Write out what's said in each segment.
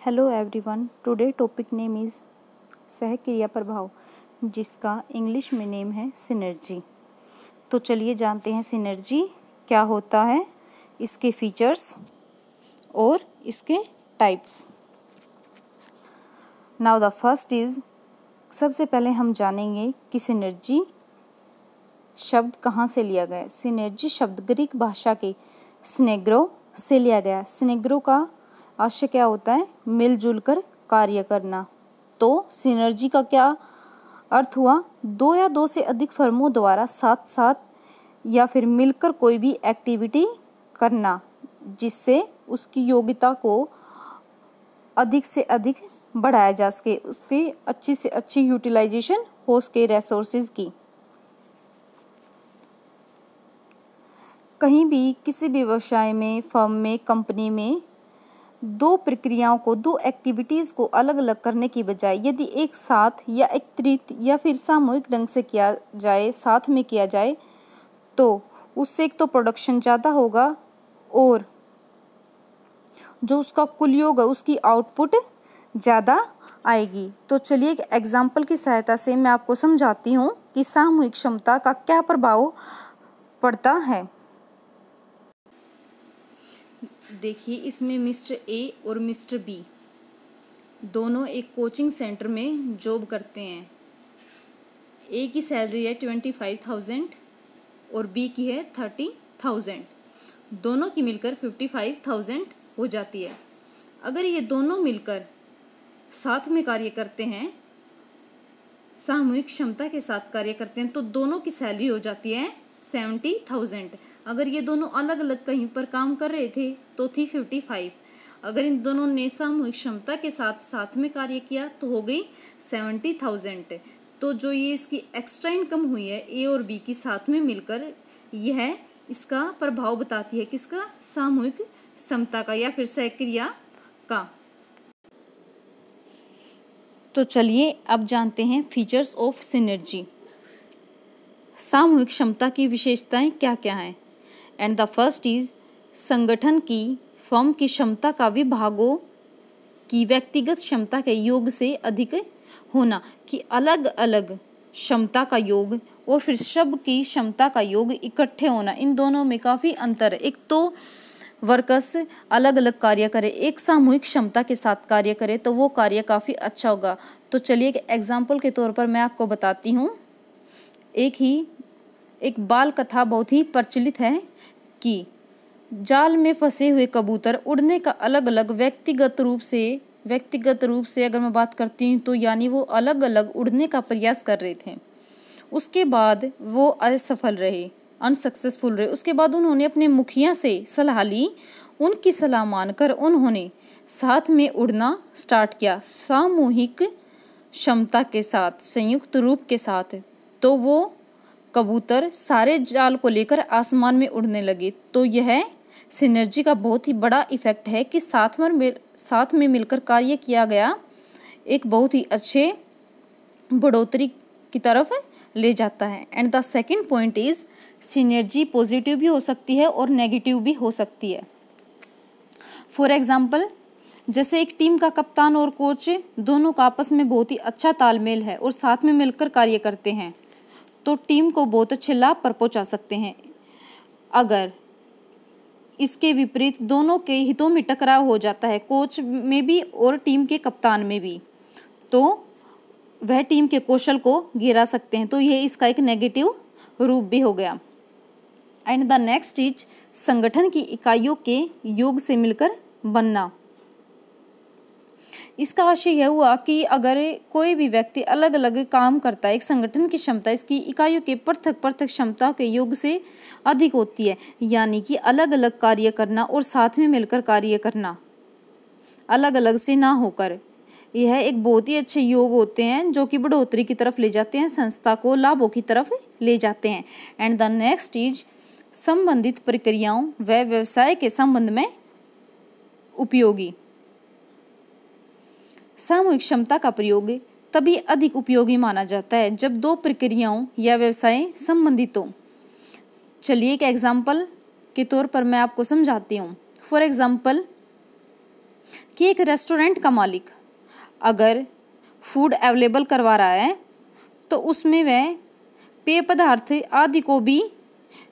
Hello everyone, today topic name is sahakriya prabhav, जिसका English में name है सिनर्जी। तो चलिए जानते हैं सिनर्जी क्या होता है, इसके फीचर्स और इसके types. Now the first is, सबसे पहले हम जानेंगे कि सिनर्जी शब्द कहाँ से लिया गया है। सिनर्जी शब्द ग्रीक भाषा के स्नेग्रो से लिया गया। स्नेग्रो का आशय क्या होता है? मिलजुल कर कार्य करना। तो सिनर्जी का क्या अर्थ हुआ? दो या दो से अधिक फर्मों द्वारा साथ साथ या फिर मिलकर कोई भी एक्टिविटी करना, जिससे उसकी योग्यता को अधिक से अधिक बढ़ाया जा सके, उसकी अच्छी से अच्छी यूटिलाइजेशन हो सके रिसोर्सेज की। कहीं भी किसी भी व्यवसाय में, फर्म में, कंपनी में दो प्रक्रियाओं को, दो एक्टिविटीज़ को अलग अलग करने की बजाय यदि एक साथ या एकत्रित या फिर सामूहिक ढंग से किया जाए, साथ में किया जाए, तो उससे एक तो प्रोडक्शन ज़्यादा होगा और जो उसका कुल योग है उसकी आउटपुट ज़्यादा आएगी। तो चलिए एक एग्जाम्पल की सहायता से मैं आपको समझाती हूँ कि सामूहिक क्षमता का क्या प्रभाव पड़ता है। देखिए, इसमें मिस्टर ए और मिस्टर बी दोनों एक कोचिंग सेंटर में जॉब करते हैं। ए की सैलरी है 25,000 और बी की है 30,000। दोनों की मिलकर 55,000 हो जाती है। अगर ये दोनों मिलकर साथ में कार्य करते हैं, सामूहिक क्षमता के साथ कार्य करते हैं, तो दोनों की सैलरी हो जाती है 70,000। अगर ये दोनों अलग अलग कहीं पर काम कर रहे थे तो थी 55। अगर इन दोनों ने सामूहिक क्षमता के साथ साथ में कार्य किया तो हो गई 70,000। तो जो ये इसकी एक्स्ट्रा इनकम हुई है ए और बी की साथ में मिलकर, यह इसका प्रभाव बताती है किसका? सामूहिक क्षमता का या फिर सहक्रिया का। तो चलिए अब जानते हैं फीचर्स ऑफ सिनर्जी। सामूहिक क्षमता की विशेषताएं क्या क्या हैं? एंड द फर्स्ट इज, संगठन की, फर्म की क्षमता का विभागों की व्यक्तिगत क्षमता के योग से अधिक होना। कि अलग अलग क्षमता का योग और फिर सब की क्षमता का योग इकट्ठे होना, इन दोनों में काफ़ी अंतर है। एक तो वर्कर्स अलग अलग कार्य करे, एक सामूहिक क्षमता के साथ कार्य करे तो वो कार्य काफ़ी अच्छा होगा। तो चलिए एक एग्जाम्पल के तौर पर मैं आपको बताती हूँ। एक बाल कथा बहुत ही प्रचलित है कि जाल में फंसे हुए कबूतर उड़ने का अलग अलग व्यक्तिगत रूप से अगर मैं बात करती हूँ तो यानी वो अलग अलग उड़ने का प्रयास कर रहे थे। उसके बाद वो असफल रहे, अनसक्सेसफुल रहे। उसके बाद उन्होंने अपने मुखिया से सलाह ली। उनकी सलाह मानकर उन्होंने साथ में उड़ना स्टार्ट किया, सामूहिक क्षमता के साथ, संयुक्त रूप के साथ। तो वो कबूतर सारे जाल को लेकर आसमान में उड़ने लगे। तो यह सिनर्जी का बहुत ही बड़ा इफेक्ट है कि साथ में मिलकर कार्य किया गया, एक बहुत ही अच्छे बढ़ोतरी की तरफ ले जाता है। And the second point is, synergy positive भी हो सकती है और नेगेटिव भी हो सकती है। फॉर एग्जाम्पल, जैसे एक टीम का कप्तान और कोच दोनों का आपस में बहुत ही अच्छा तालमेल है और साथ में मिलकर कार्य करते हैं, तो टीम को बहुत अच्छे लाभ पर पहुंचा सकते हैं। अगर इसके विपरीत दोनों के हितों में टकराव हो जाता है, कोच में भी और टीम के कप्तान में भी, तो वह टीम के कौशल को गिरा सकते हैं। तो यह इसका एक नेगेटिव रूप भी हो गया। एंड द नेक्स्ट इज, संगठन की इकाइयों के योग से मिलकर बनना। इसका आशय यह हुआ कि अगर कोई भी व्यक्ति अलग अलग काम करता है, एक संगठन की क्षमता इसकी इकाइयों के पृथक पृथक क्षमता के योग से अधिक होती है। यानी कि अलग अलग कार्य करना और साथ में मिलकर कार्य करना, अलग अलग से ना होकर, यह एक बहुत ही अच्छे योग होते हैं जो कि बढ़ोतरी की तरफ ले जाते हैं, संस्था को लाभों की तरफ ले जाते हैं। एंड द नेक्स्ट इज, संबंधित प्रक्रियाओं व व्यवसाय के संबंध में उपयोगी। सामूहिक क्षमता का प्रयोग तभी अधिक उपयोगी माना जाता है जब दो प्रक्रियाओं या व्यवसाय संबंधित हों। चलिए एक एग्जाम्पल के तौर पर मैं आपको समझाती हूँ। फॉर एग्जाम्पल, कि एक रेस्टोरेंट का मालिक अगर फूड अवेलेबल करवा रहा है तो उसमें वह पेय पदार्थ आदि को भी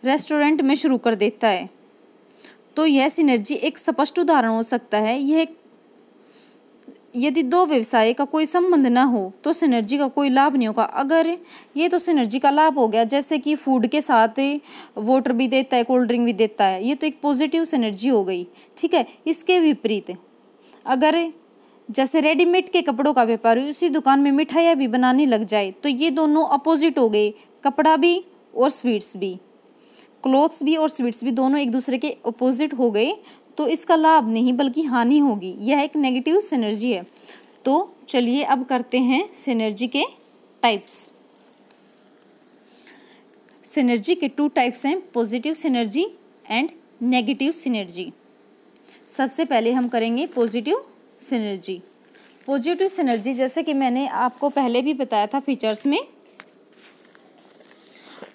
रेस्टोरेंट में शुरू कर देता है। तो यह सिनर्जी एक स्पष्ट उदाहरण हो सकता है। यह यदि दो व्यवसाय का कोई संबंध ना हो तो सिनर्जी का कोई लाभ नहीं होगा। अगर ये तो सिनर्जी का लाभ हो गया, जैसे कि फूड के साथ वाटर भी देता है, कोल्ड ड्रिंक भी देता है, ये तो एक पॉजिटिव सिनर्जी हो गई। ठीक है, इसके विपरीत अगर जैसे रेडीमेड के कपड़ों का व्यापारी उसी दुकान में मिठाइयाँ भी बनाने लग जाए तो ये दोनों अपोजिट हो गए, कपड़ा भी और स्वीट्स भी, क्लोथ्स भी और स्वीट्स भी दोनों एक दूसरे के अपोजिट हो गए, तो इसका लाभ नहीं बल्कि हानि होगी। यह एक नेगेटिव सिनर्जी है। तो चलिए अब करते हैं सिनर्जी के टाइप्स। सिनर्जी के 2 टाइप्स हैं, positive synergy and negative synergy. सबसे पहले हम करेंगे पॉजिटिव सिनर्जी। पॉजिटिव सिनर्जी जैसे कि मैंने आपको पहले भी बताया था फीचर्स में,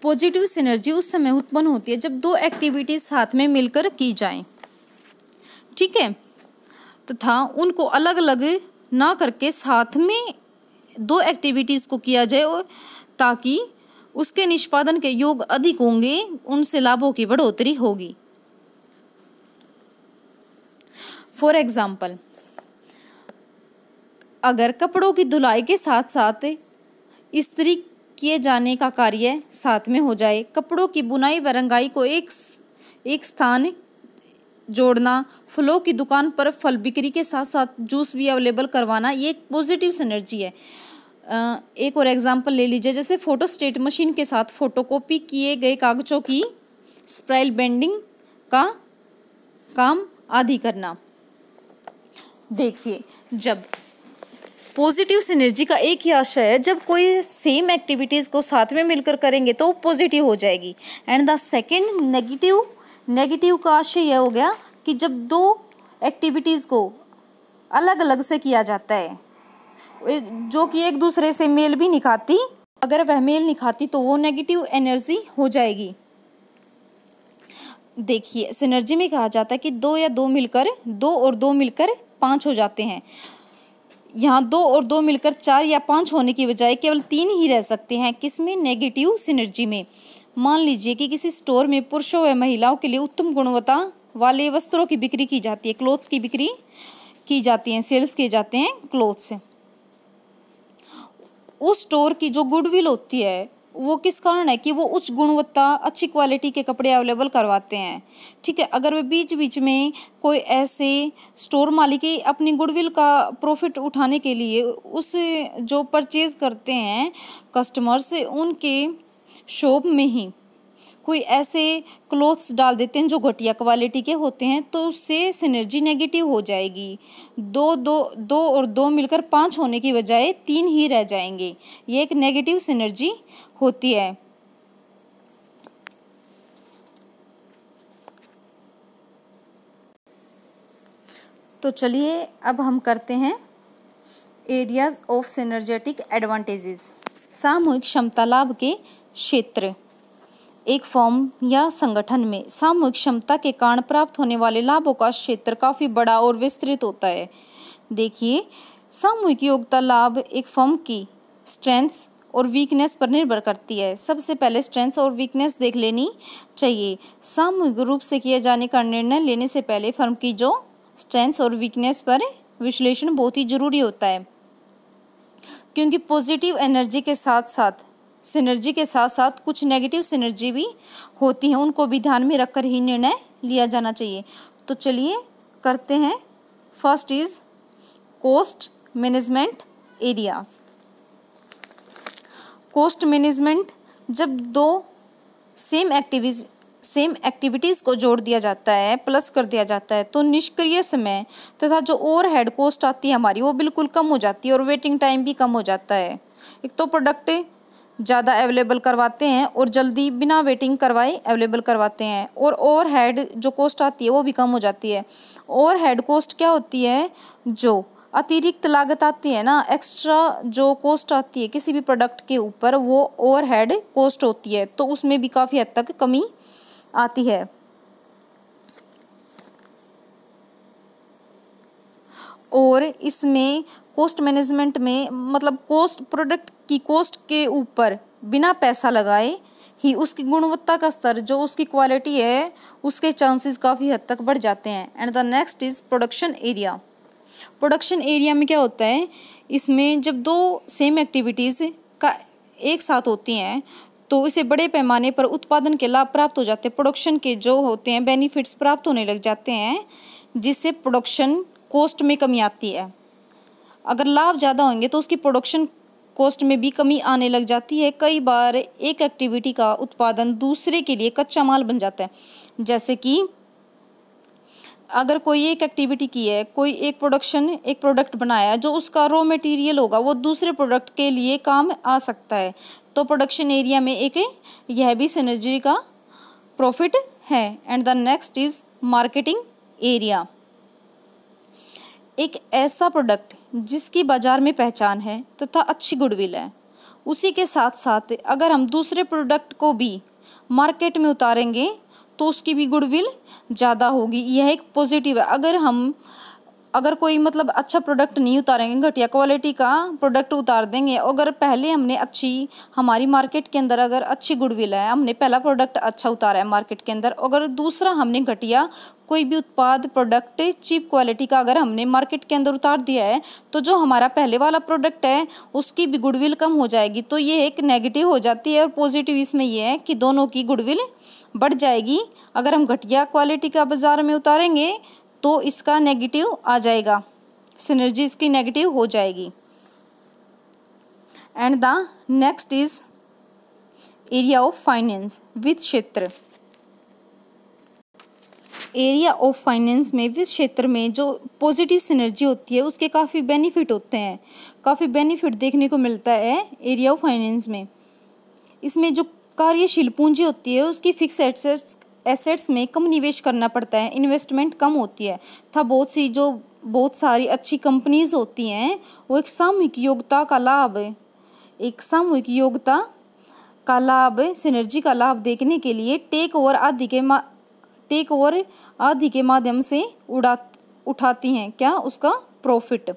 पॉजिटिव सिनर्जी उस समय उत्पन्न होती है जब 2 एक्टिविटीज साथ में मिलकर की जाएं, ठीक है, तथा उनको अलग अलग ना करके साथ में 2 एक्टिविटीज को किया जाए ताकि उसके निष्पादन के योग अधिक होंगे, उनसे लाभों की बढ़ोतरी होगी। फॉर एग्जाम्पल, अगर कपड़ों की धुलाई के साथ साथ इस्त्री किए जाने का कार्य साथ में हो जाए, कपड़ों की बुनाई व रंगाई को एक स्थान जोड़ना, फलों की दुकान पर फल बिक्री के साथ साथ जूस भी अवेलेबल करवाना, ये एक पॉजिटिव सिनर्जी है। एक और एग्जांपल ले लीजिए, जैसे फोटोस्टेट मशीन के साथ फोटोकॉपी किए गए कागजों की स्पाइरल बेंडिंग का काम आदि करना। देखिए, जब पॉजिटिव सिनर्जी का एक ही आशय है, जब कोई सेम एक्टिविटीज को साथ में मिलकर करेंगे तो पॉजिटिव हो जाएगी। एंड द सेकंड नेगेटिव का आशय यह हो गया कि जब 2 एक्टिविटीज को अलग अलग से किया जाता है जो कि एक दूसरे से मेल भी नहीं खाती, अगर वह मेल नहीं खाती तो वो नेगेटिव एनर्जी हो जाएगी। देखिए, सिनर्जी में कहा जाता है कि 2 और 2 मिलकर 5 हो जाते हैं। यहाँ 2 और 2 मिलकर 4 या 5 होने की बजाय केवल 3 ही रह सकते हैं। किसमें? नेगेटिव सिनर्जी में। मान लीजिए कि किसी स्टोर में पुरुषों व महिलाओं के लिए उत्तम गुणवत्ता वाले वस्त्रों की बिक्री की जाती है, क्लोथ्स की बिक्री की जाती है, सेल्स किए जाते हैं क्लोथ्स। उस स्टोर की जो गुडविल होती है वो किस कारण है कि वो उच्च गुणवत्ता अच्छी क्वालिटी के कपड़े अवेलेबल करवाते हैं। ठीक है, अगर वे बीच बीच में कोई ऐसे स्टोर मालिक अपनी गुडविल का प्रॉफिट उठाने के लिए उस जो परचेज करते हैं कस्टमर्स, उनके शॉप में ही कोई ऐसे क्लोथ्स डाल देते हैं जो घटिया क्वालिटी के होते हैं, तो उससे सिनर्जी नेगेटिव हो जाएगी। 2 और 2 मिलकर 5 होने की बजाय 3 ही रह जाएंगे। ये एक नेगेटिव सिनर्जी होती है। तो चलिए अब हम करते हैं एरियाज ऑफ सिनर्जेटिक एडवांटेजेस। सामूहिक क्षमता लाभ के क्षेत्र। एक फर्म या संगठन में सामूहिक क्षमता के कारण प्राप्त होने वाले लाभों का क्षेत्र काफ़ी बड़ा और विस्तृत होता है। देखिए, सामूहिक योग्यता लाभ एक फर्म की स्ट्रेंथ्स और वीकनेस पर निर्भर करती है। सबसे पहले स्ट्रेंथ्स और वीकनेस देख लेनी चाहिए। सामूहिक रूप से किए जाने का निर्णय लेने से पहले फर्म की जो स्ट्रेंथ्स और वीकनेस पर विश्लेषण बहुत ही जरूरी होता है, क्योंकि पॉजिटिव एनर्जी के साथ साथ सिनर्जी के साथ साथ कुछ नेगेटिव सिनर्जी भी होती हैं, उनको भी ध्यान में रखकर ही निर्णय लिया जाना चाहिए। तो चलिए करते हैं। First is cost management areas. Cost management, जब 2 सेम एक्टिविटीज़ को जोड़ दिया जाता है, प्लस कर दिया जाता है, तो निष्क्रिय समय तथा जो ओवरहेड कॉस्ट आती है हमारी वो बिल्कुल कम हो जाती है और वेटिंग टाइम भी कम हो जाता है। एक तो प्रोडक्ट ज़्यादा अवेलेबल करवाते हैं और जल्दी बिना वेटिंग करवाए अवेलेबल करवाते हैं, और ओवरहेड जो कॉस्ट आती है वो भी कम हो जाती है। ओवरहेड कॉस्ट क्या होती है? जो अतिरिक्त लागत आती है ना, एक्स्ट्रा जो कॉस्ट आती है किसी भी प्रोडक्ट के ऊपर, वो ओवरहेड कॉस्ट होती है, तो उसमें भी काफ़ी हद तक कमी आती है। और इसमें कॉस्ट मैनेजमेंट में मतलब कॉस्ट प्रोडक्ट की कॉस्ट के ऊपर बिना पैसा लगाए ही उसकी गुणवत्ता का स्तर जो उसकी क्वालिटी है उसके चांसेस काफ़ी हद तक बढ़ जाते हैं। And the next is production area. Production area में क्या होता है, इसमें जब दो सेम एक्टिविटीज़ का एक साथ होती हैं तो इसे बड़े पैमाने पर उत्पादन के लाभ प्राप्त हो जाते हैं, प्रोडक्शन के जो होते हैं बेनिफिट्स प्राप्त होने लग जाते हैं, जिससे प्रोडक्शन कॉस्ट में कमी आती है। अगर लाभ ज़्यादा होंगे तो उसकी प्रोडक्शन कॉस्ट में भी कमी आने लग जाती है। कई बार एक एक्टिविटी का उत्पादन दूसरे के लिए कच्चा माल बन जाता है। जैसे कि अगर कोई एक एक्टिविटी की है, कोई एक प्रोडक्ट बनाया जो उसका रॉ मटेरियल होगा वो दूसरे प्रोडक्ट के लिए काम आ सकता है, तो प्रोडक्शन एरिया में एक यह भी सिनर्जी का प्रॉफिट है। And the next is marketing area. एक ऐसा प्रोडक्ट जिसकी बाज़ार में पहचान है तथा अच्छी गुडविल है, उसी के साथ साथ अगर हम दूसरे प्रोडक्ट को भी मार्केट में उतारेंगे तो उसकी भी गुडविल ज़्यादा होगी। यह एक पॉजिटिव है। अगर कोई मतलब अच्छा प्रोडक्ट नहीं उतारेंगे, घटिया क्वालिटी का प्रोडक्ट उतार देंगे, अगर पहले हमने हमारी मार्केट के अंदर अगर अच्छी गुडविल है, हमने पहला प्रोडक्ट अच्छा उतारा है मार्केट के अंदर, अगर दूसरा हमने घटिया कोई भी उत्पाद प्रोडक्ट चीप क्वालिटी का अगर हमने मार्केट के अंदर उतार दिया है, तो जो हमारा पहले वाला प्रोडक्ट है उसकी भी गुडविल कम हो जाएगी। तो ये एक नेगेटिव हो जाती है और पॉजिटिव इसमें ये है कि दोनों की गुडविल बढ़ जाएगी। अगर हम घटिया क्वालिटी का बाज़ार में उतारेंगे तो इसका नेगेटिव आ जाएगा, सिनर्जी इसकी नेगेटिव हो जाएगी। And the next is area of finance, वित्त क्षेत्र। एरिया ऑफ फाइनेंस में वित्त क्षेत्र में जो पॉजिटिव सिनर्जी होती है उसके काफ़ी बेनिफिट होते हैं, काफ़ी बेनिफिट देखने को मिलता है एरिया ऑफ फाइनेंस में। इसमें जो कार्यशील पूंजी होती है उसकी फिक्स एसेट्स में कम निवेश करना पड़ता है, इन्वेस्टमेंट कम होती है। था बहुत सारी अच्छी कंपनीज होती हैं वो एक सामूहिक योग्यता का लाभ सिनर्जी का लाभ देखने के लिए टेक ओवर आदि के माध्यम से उठाती हैं क्या उसका प्रॉफिट।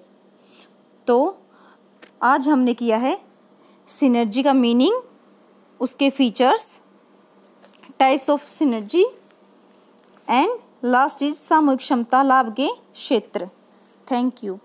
तो आज हमने किया है सिनर्जी का मीनिंग, उसके features, types of synergy and last is सामूहिक क्षमता लाभ के क्षेत्र। Thank you.